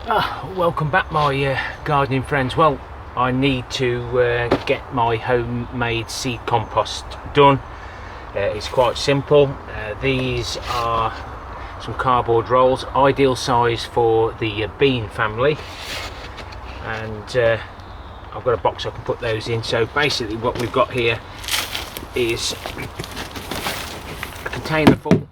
Welcome back, my gardening friends. Well, I need to get my homemade seed compost done. It's quite simple. These are some cardboard rolls, ideal size for the bean family, and I've got a box I can put those in. So basically what we've got here is a container full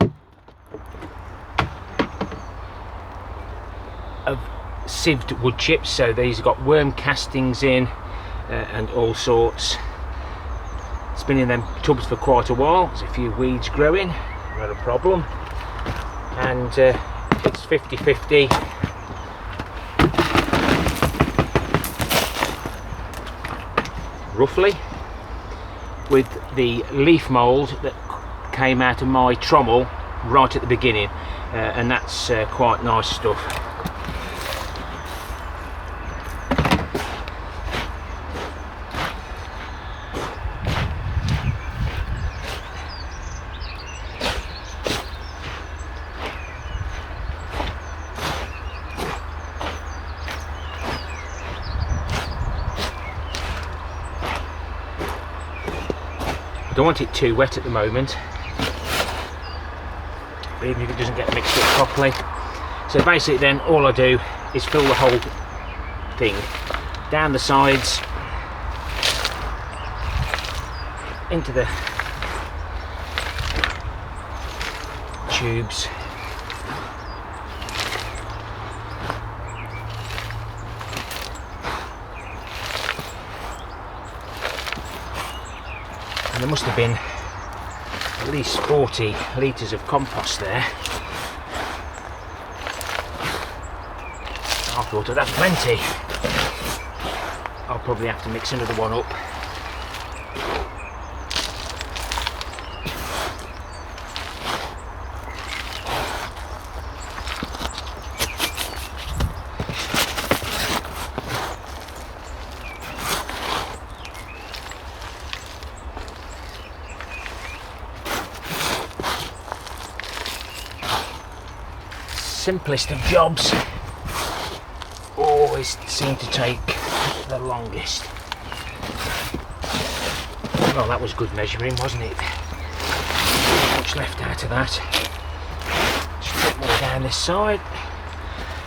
of sieved wood chips. So these have got worm castings in and all sorts. It's been in them tubs for quite a while. There's a few weeds growing, not a problem, and it's 50-50 roughly with the leaf mould that came out of my trommel right at the beginning, and that's quite nice stuff. Don't want it too wet at the moment, even if it doesn't get mixed up properly. So basically then all I do is fill the whole thing down the sides into the tubes. And there must have been at least 40 litres of compost there. I thought I'd have plenty. I'll probably have to mix another one up. Simplest of jobs always seem to take the longest. Well, that was good measuring, wasn't it? Not much left out of that. Just a bit more down this side,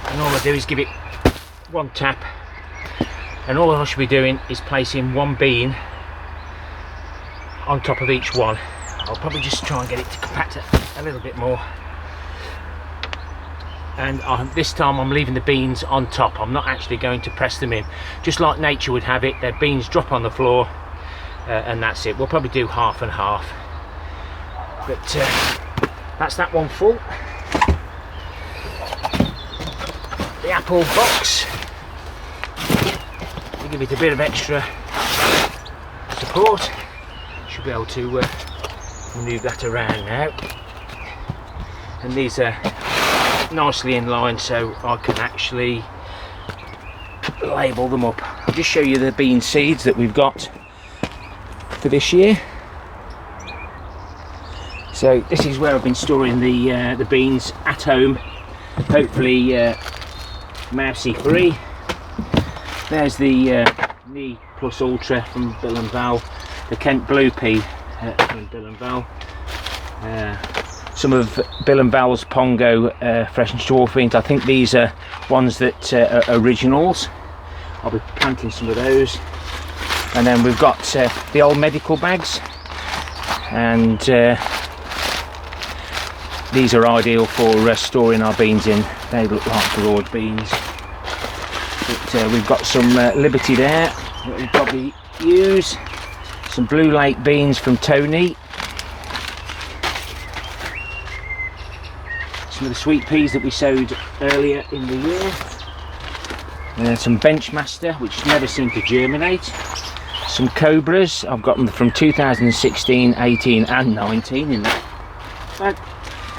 and all I do is give it one tap, and all I should be doing is placing one bean on top of each one. I'll probably just try and get it to compact a little bit more. And this time I'm leaving the beans on top. I'm not actually going to press them in. Just like nature would have it, their beans drop on the floor, and that's it. We'll probably do half and half. But that's that one full. The apple box, to give it a bit of extra support. Should be able to move that around now. And these are nicely in line, so I can actually label them up. I'll just show you the bean seeds that we've got for this year. So this is where I've been storing the beans at home, hopefully mousey free. There's the Ne Plus Ultra from Bill and Val, the Kent Blue Pea from Bill and Val, some of Bill and Val's Pongo fresh and straw beans. I think these are ones that are originals. I'll be planting some of those. And then we've got the old medical bags, and these are ideal for storing our beans in. They look like broad beans. But we've got some Liberty there that we'll probably use. Some Blue Lake beans from Tony. Some of the sweet peas that we sowed earlier in the year. Some Benchmaster, which never seem to germinate. Some Cobras, I've got them from 2016, 18 and 19 in that.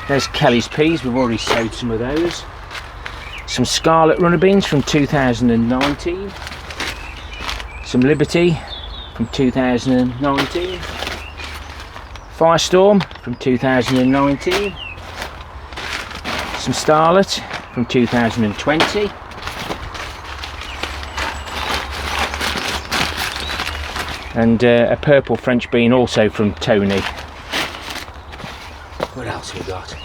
There's Kelly's peas, we've already sowed some of those. Some Scarlet Runner beans from 2019. Some Liberty from 2019. Firestorm from 2019. Some Starlet from 2020. and a purple French bean also from Tony. What else have we got?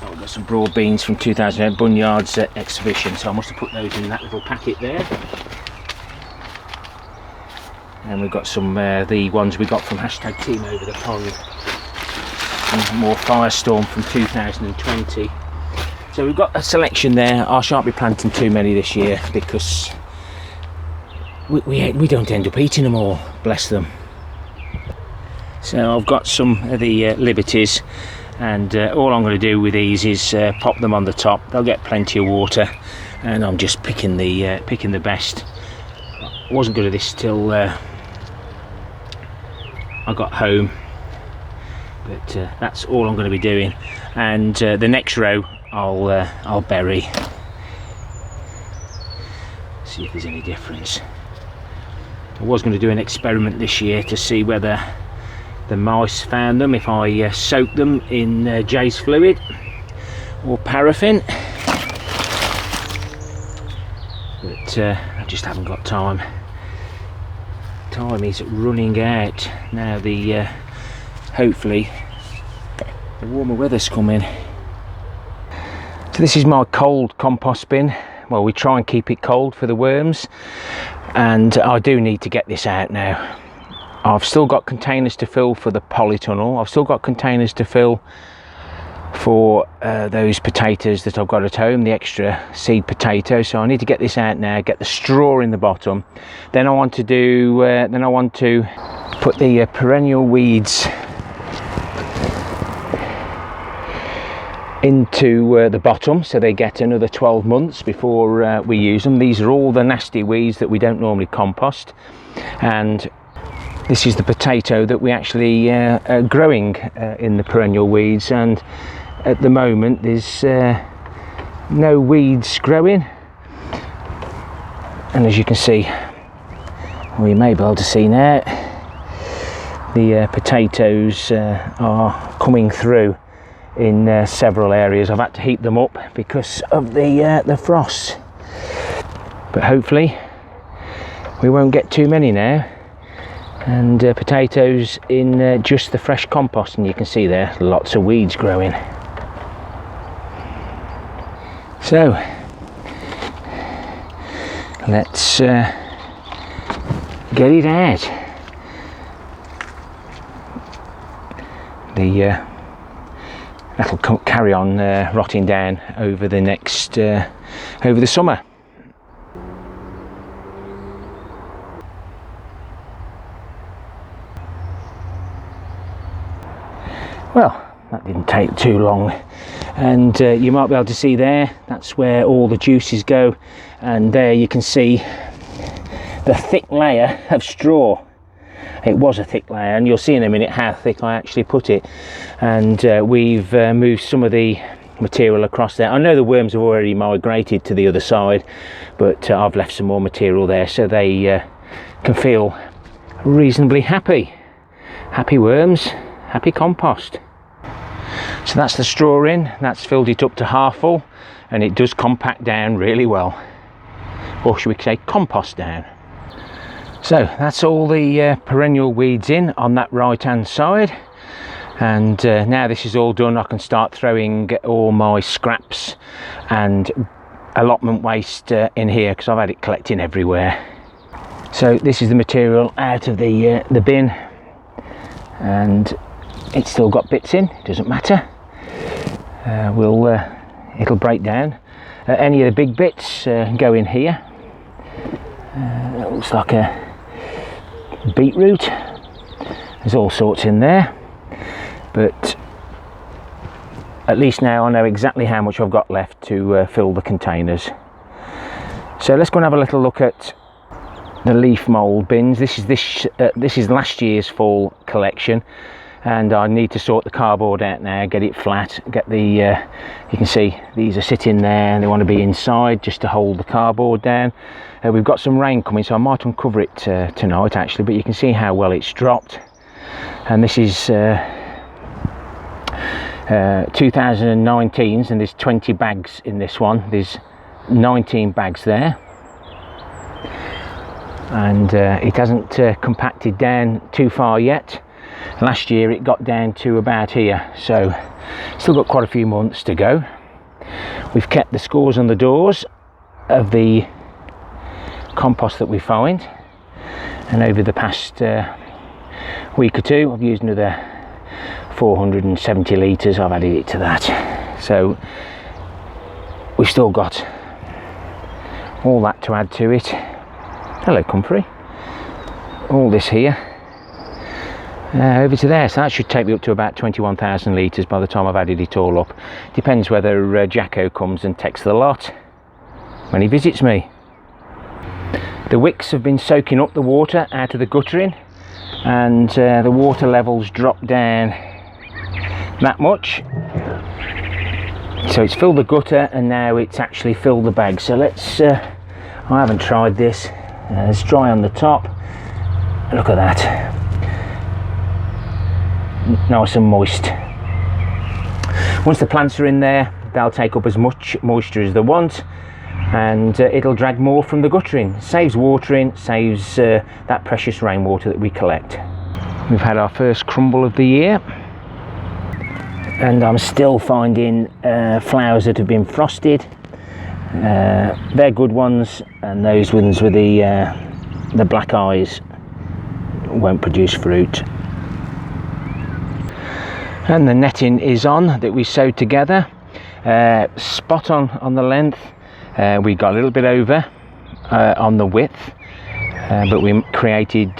Oh, we've got some broad beans from 2008 Bunyard's exhibition, so I must have put those in that little packet there. And we've got some the ones we got from #Team Over the Pond, and more Firestorm from 2020. So we've got a selection there. I shan't be planting too many this year because we don't end up eating them all, bless them. So I've got some of the Liberties, and all I'm going to do with these is pop them on the top. They'll get plenty of water, and I'm just picking the best. I wasn't good at this till I got home, but that's all I'm going to be doing. And the next row I'll bury. See if there's any difference. I was going to do an experiment this year to see whether the mice found them if I soaked them in Jay's fluid or paraffin, but I just haven't got time. Time is running out now. The hopefully the warmer weather's coming. So this is my cold compost bin. Well, we try and keep it cold for the worms, and I do need to get this out now. I've still got containers to fill for the polytunnel. I've still got containers to fill for those potatoes that I've got at home, the extra seed potatoes. So I need to get this out now, get the straw in the bottom. Then I want to do put the perennial weeds into the bottom, so they get another 12 months before we use them. These are all the nasty weeds that we don't normally compost, and this is the potato that we actually are growing in the perennial weeds, and at the moment there's no weeds growing. And as you can see, well, you may be able to see now, the potatoes are coming through in several areas. I've had to heat them up because of the frost, but hopefully we won't get too many now. And potatoes in just the fresh compost, and you can see there lots of weeds growing. So let's get it out. That'll carry on rotting down over the next over the summer. Well, that didn't take too long, and you might be able to see there, that's where all the juices go, and there you can see the thick layer of straw. It was a thick layer, and you'll see in a minute how thick I actually put it. And we've moved some of the material across there. I know the worms have already migrated to the other side, but I've left some more material there so they can feel reasonably happy. Happy worms, happy compost. So that's the straw in, that's filled it up to half full, and it does compact down really well, or should we say compost down. So that's all the perennial weeds in on that right hand side, and now this is all done, I can start throwing all my scraps and allotment waste in here, because I've had it collecting everywhere. So this is the material out of the bin, and it's still got bits in, doesn't matter. It'll break down. Any of the big bits go in here. It looks like a beetroot. There's all sorts in there, but at least now I know exactly how much I've got left to fill the containers. So let's go and have a little look at the leaf mould bins. This is last year's fall collection, and I need to sort the cardboard out now, get it flat, get the you can see these are sitting there and they want to be inside just to hold the cardboard down. We've got some rain coming, so I might uncover it tonight actually, but you can see how well it's dropped. And this is 2019s, and there's 20 bags in this one. There's 19 bags there. and it hasn't compacted down too far yet. Last year it got down to about here, so still got quite a few months to go. We've kept the scores on the doors of the compost that we find, and over the past week or two I've used another 470 litres. I've added it to that, so we've still got all that to add to it. Hello Comfrey. All this here over to there, so that should take me up to about 21,000 litres by the time I've added it all up. Depends whether Jacko comes and takes the lot when he visits me. The wicks have been soaking up the water out of the guttering, and the water levels dropped down that much, so it's filled the gutter and now it's actually filled the bag. So let's I haven't tried this. It's dry on the top. Look at that, nice and moist. Once the plants are in there, they'll take up as much moisture as they want, and it'll drag more from the guttering. Saves watering, saves that precious rainwater that we collect. We've had our first crumble of the year, and I'm still finding flowers that have been frosted. They're good ones, and those ones with the black eyes won't produce fruit. And the netting is on that we sewed together, spot on the length. We got a little bit over on the width, but we created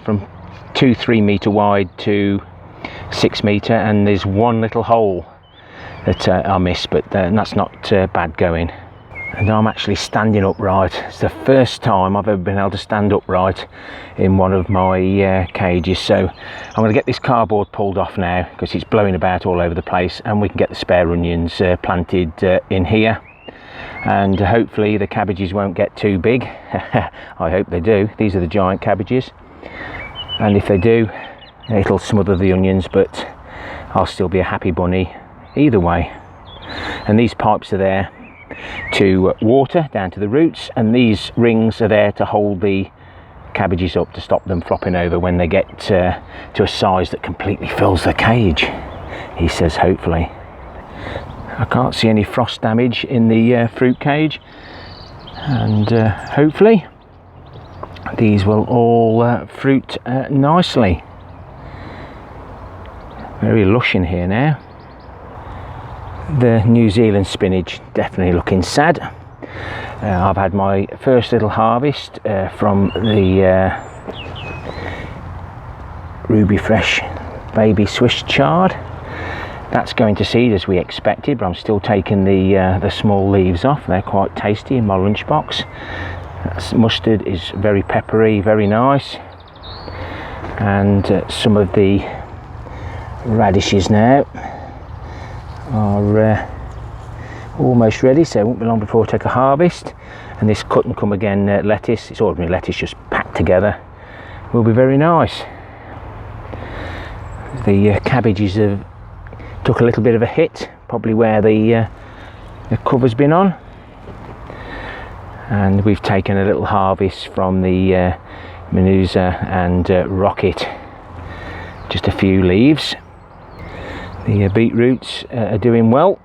from 2-3 metre wide to 6 metre, and there's one little hole that I missed, but that's not bad going. And I'm actually standing upright. It's the first time I've ever been able to stand upright in one of my cages, so I'm going to get this cardboard pulled off now because it's blowing about all over the place, and we can get the spare onions planted in here, and hopefully the cabbages won't get too big. I hope they do. These are the giant cabbages, and if they do, it'll smother the onions, but I'll still be a happy bunny either way. And these pipes are there to water down to the roots, and these rings are there to hold the cabbages up to stop them flopping over when they get to a size that completely fills the cage, he says, hopefully. I can't see any frost damage in the fruit cage, and hopefully these will all fruit nicely. Very lush in here now. The New Zealand spinach definitely looking sad. I've had my first little harvest from the Ruby Fresh baby Swiss chard. That's going to seed as we expected, but I'm still taking the small leaves off. They're quite tasty in my lunchbox. Mustard is very peppery, very nice, and some of the radishes now are almost ready, so it won't be long before I take a harvest. And this cut and come again lettuce, it's ordinary lettuce just packed together, will be very nice. The cabbages have took a little bit of a hit, probably where the cover's been on, and we've taken a little harvest from the Menusa and Rocket, just a few leaves. The beetroots are doing well.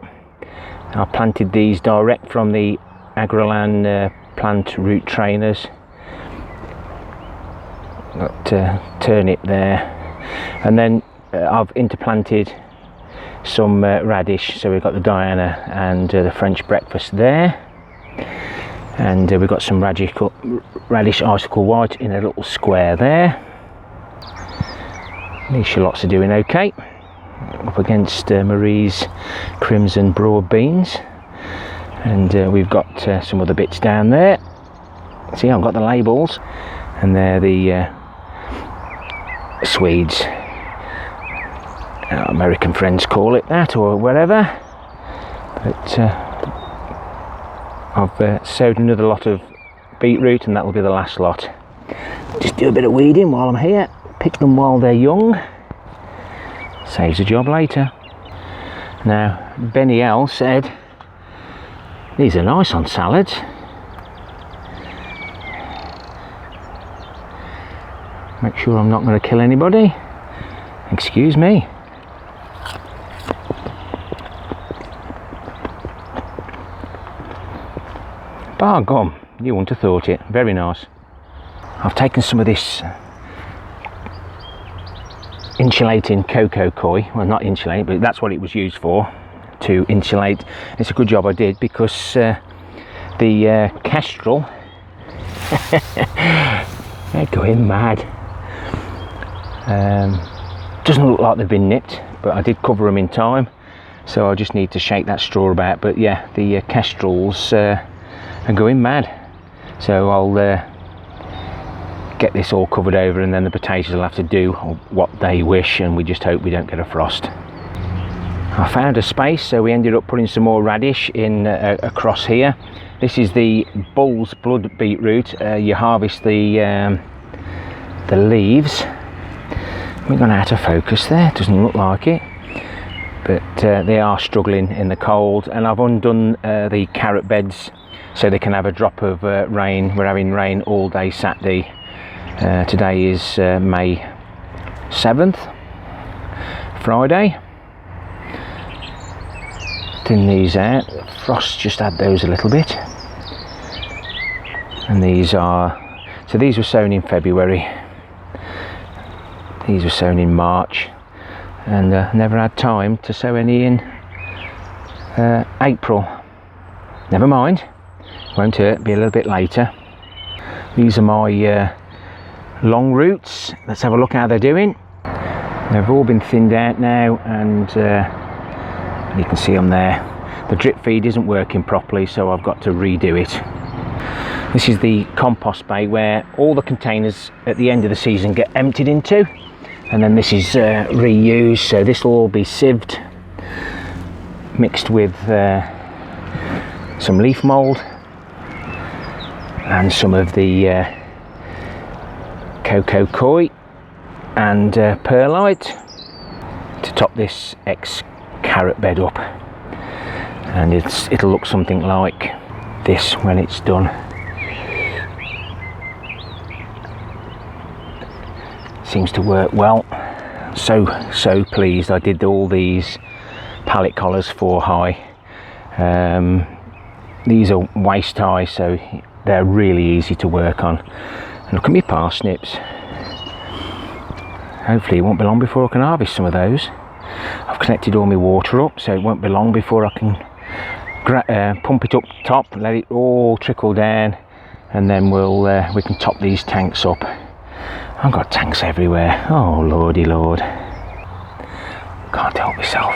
I planted these direct from the Agrolan plant root trainers. Got turnip there, and then I've interplanted some radish, so we've got the Diana and the French breakfast there, and we've got some radish icicle white in a little square there. These shallots are doing okay, up against Marie's crimson broad beans, and we've got some other bits down there. See, I've got the labels, and they're the Swedes. American friends call it that, or whatever, but I've sowed another lot of beetroot, and that will be the last lot. Just do a bit of weeding while I'm here, pick them while they're young, saves a job later. Now Benny L said these are nice on salads. Make sure I'm not going to kill anybody. Excuse me. Bar gum, you wouldn't have thought it. Very nice. I've taken some of this insulating cocoa coir, well, not insulate, but that's what it was used for, to insulate. It's a good job I did, because the kestrel they're going mad. Doesn't look like they've been nipped, but I did cover them in time, so I just need to shake that straw about. But yeah, the kestrels are going mad, so I'll get this all covered over, and then the potatoes will have to do what they wish, and we just hope we don't get a frost. I found a space, so we ended up putting some more radish in across here. This is the bull's blood beetroot. You harvest the leaves. We're going out of focus there, doesn't look like it, but they are struggling in the cold. And I've undone the carrot beds so they can have a drop of rain. We're having rain all day Saturday. Today is May 7th, Friday. Thin these out. Frost just add those a little bit. And these are, so these were sown in February. These were sown in March, and never had time to sow any in April. Never mind, won't hurt, be a little bit later. These are my long roots. Let's have a look how they're doing. They've all been thinned out now, and you can see them there. The drip feed isn't working properly, so I've got to redo it. This is the compost bay, where all the containers at the end of the season get emptied into, and then this is reused. So this will all be sieved, mixed with some leaf mould and some of the cocoa coir and perlite to top this carrot bed up, and it'll look something like this when it's done. Seems to work well. So pleased. I did all these pallet collars 4 high. These are waist high, so they're really easy to work on. And look at me parsnips. Hopefully it won't be long before I can harvest some of those. I've connected all my water up, so it won't be long before I can pump it up top, let it all trickle down, and then we can top these tanks up. I've got tanks everywhere. Oh lordy lord, can't help myself.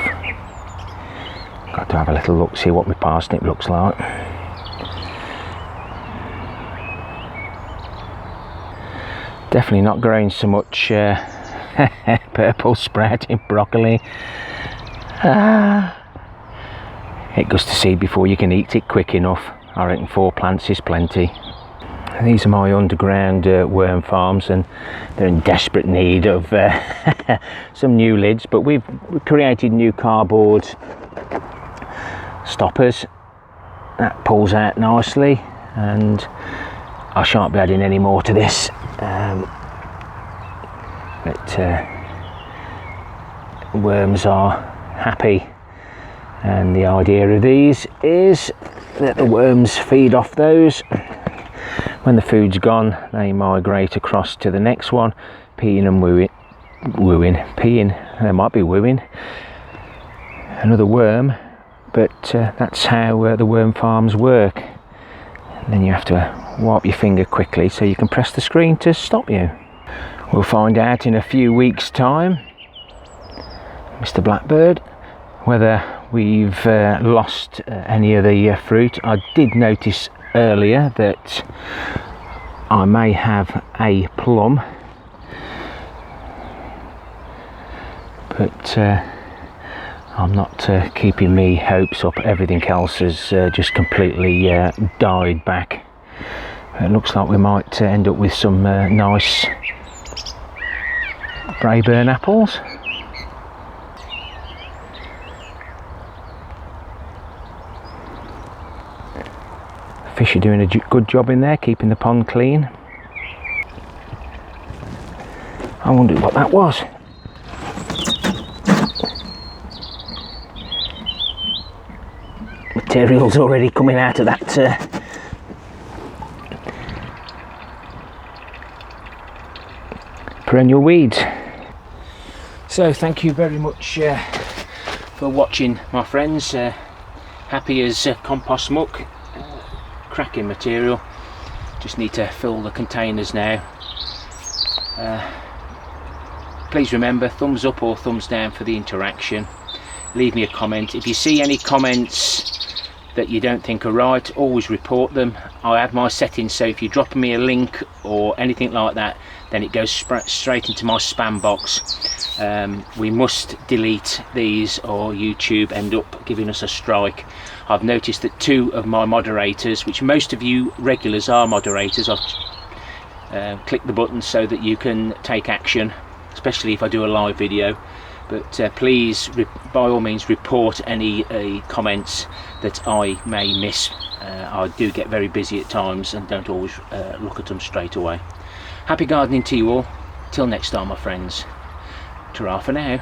Got to have a little look, see what my parsnip looks like. Definitely not growing so much purple sprouting broccoli. It goes to seed before you can eat it quick enough. I reckon 4 plants is plenty. These are my underground worm farms, and they're in desperate need of some new lids, but we've created new cardboard stoppers that pulls out nicely, and I shan't be adding any more to this. But worms are happy, and the idea of these is that the worms feed off those. When the food's gone, they migrate across to the next one, peeing and peeing. They might be wooing another worm, but that's how the worm farms work. And then you have to wipe your finger quickly so you can press the screen to stop you. We'll find out in a few weeks' time, Mr. Blackbird, whether we've lost any of the fruit. I did notice earlier that I may have a plum, but I'm not keeping me hopes up. Everything else has just completely died back. It looks like we might end up with some nice Braeburn apples. Fish are doing a good job in there, keeping the pond clean. I wondered what that was. Material's already coming out of that perennial weeds. So thank you very much for watching, my friends. Happy as compost muck. Cracking material. Just need to fill the containers now. Please remember, thumbs up or thumbs down for the interaction. Leave me a comment. If you see any comments that you don't think are right, always report them. I have my settings, so if you drop me a link or anything like that, then it goes straight into my spam box. We must delete these or YouTube end up giving us a strike. I've noticed that 2 of my moderators, which most of you regulars are moderators, I've clicked the button so that you can take action, especially if I do a live video. But please, by all means, report any comments that I may miss. I do get very busy at times and don't always look at them straight away. Happy gardening to you all. Till next time, my friends. Ta-ra for now.